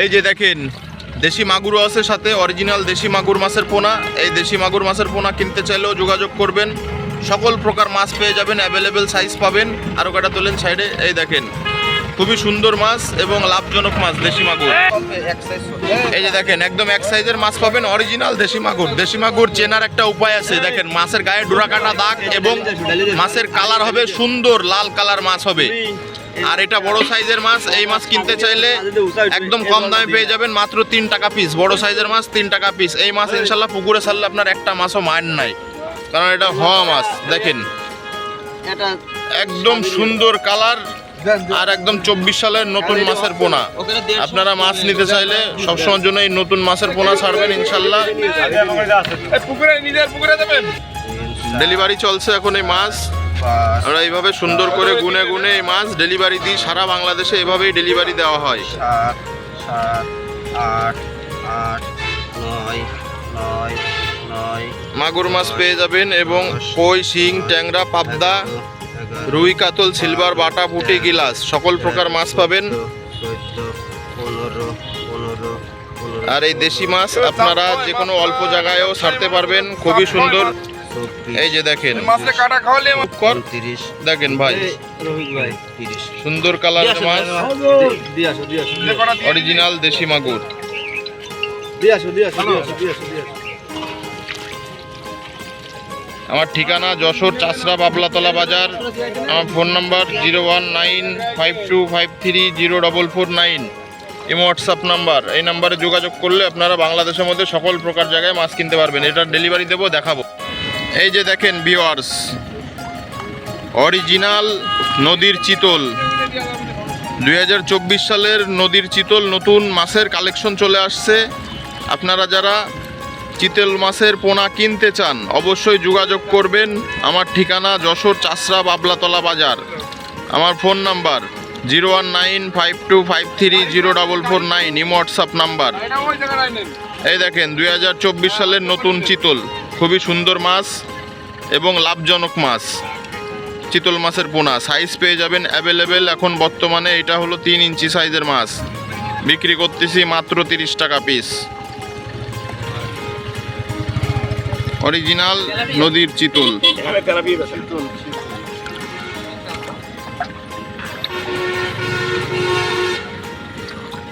এই যে দেখেন দেশি মাগুরও আছে সাথে, অরিজিনাল দেশি মাগুর মাছের পোনা। এই দেশি মাগুর মাছের পোনা কিনতে চাইলেও যোগাযোগ করবেন, সকল প্রকার মাছ পেয়ে যাবেন, অ্যাভেলেবেল সাইজ পাবেন। আরও কাটা তোলেন সাইডে, এই দেখেন খুবই সুন্দর মাছ এবং লাভজনক মাছ দেশি মাগুর। এই যে দেখেন একদম এক সাইজের মাছ পাবেন, অরিজিনাল দেশি মাগুর। দেশি মাগুর চেনার একটা উপায় আছে, দেখেন মাছের গায়ে ডোরা কাটা দাগ এবং মাছের কালার হবে সুন্দর লাল কালার মাছ হবে। আর এটা বড় সাইজের মাছ, এই মাছ কিনতে চাইলে একদম কম দামে পেয়ে যাবেন, মাত্র 3 টাকা পিস। বড় সাইজের মাছ 3 টাকা পিস। এই মাছ ইনশাল্লাহ পুকুরে ছাড়লে আপনার একটা মাছও মায়ের নাই, কারণ এটা হওয়া মাছ। দেখেন একদম সুন্দর কালার আর একদম 24 সালের নতুন মাছের পোনা। আপনারা মাছ নিতে চাইলে সবসময়ের জন্য এই নতুন মাছের পোনা ছাড়বেন ইনশাল্লাহ। ডেলিভারি চলছে এখন এই মাছ। আমরা এইভাবে সুন্দর করে গুনে গুনে এই মাছ ডেলিভারি দিই, সারা বাংলাদেশে এভাবেই ডেলিভারি দেওয়া হয়। 7, 8, 8, 9, 9, 9 মাগুর মাছ পেয়ে যাবেন এবং কই, শিং, ট্যাংরা, পাবদা, রুই, কাতল, সিলভার, বাটা, পুঁটি, গিলাস সকল প্রকার মাছ পাবেন। 14, 15, 15, 15। আর এই দেশি মাছ আপনারা যে কোনো অল্প জায়গায়ও ছাড়তে পারবেন, খুবই সুন্দর। এই যে দেখেন দেখেন ভাই, সুন্দর কালারের মাছ, অরিজিনাল দেশি মাগুর। আমার ঠিকানা যশোর চাষরা বাবলাতলা বাজার। আমার ফোন নাম্বার 019525304449। এই হোয়াটসঅ্যাপ নাম্বার, এই নাম্বারে যোগাযোগ করলে আপনারা বাংলাদেশের মধ্যে সকল প্রকার জায়গায় মাছ কিনতে পারবেন। এটা ডেলিভারি দেবো, দেখাবো। এই যে দেখেন ভিউয়ার্স, অরিজিনাল নদীর চিতল, 2024 সালের নদীর চিতল নতুন মাছের কালেকশন চলে আসছে। আপনারা যারা চিতল মাছের পোনা কিনতে চান অবশ্যই যোগাযোগ করবেন। আমার ঠিকানা যশোর চাষরা বাবলাতলা বাজার। আমার ফোন নাম্বার 019525304449। এই হোয়াটসঅ্যাপ নাম্বার। এই দেখেন 2024 সালের নতুন চিতল, খুবই সুন্দর মাছ এবং লাভজনক মাছ। চিতল মাছের পোনা সাইজ পেয়ে যাবেন অ্যাভেলেবেল। এখন বর্তমানে এটা হলো 3 ইঞ্চি সাইজের মাছ, বিক্রি করতেছি মাত্র 30 টাকা পিস। অরিজিনাল নদীর চিতল।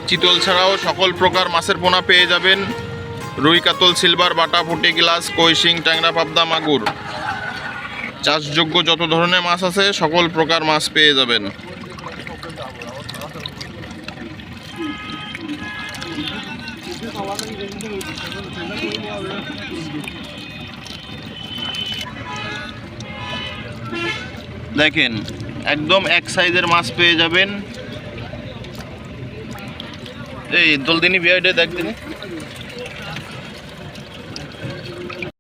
চিতল ছাড়াও সকল প্রকার মাছের পোনা পেয়ে যাবেন, রুই, কাতল, সিলভার, বাটা, পুঁটি, গিলাস, কই, শিং, ট্যাংরা, পাবদা, মাগুর। চাষযোগ্য যত ধরনের মাছ আছে সকল প্রকার মাছ পেয়ে যাবেন। দেখেন একদম এক সাইজের মাছ পেয়ে যাবেন। এই দলদিনী বিয়াইডে দেখদিন।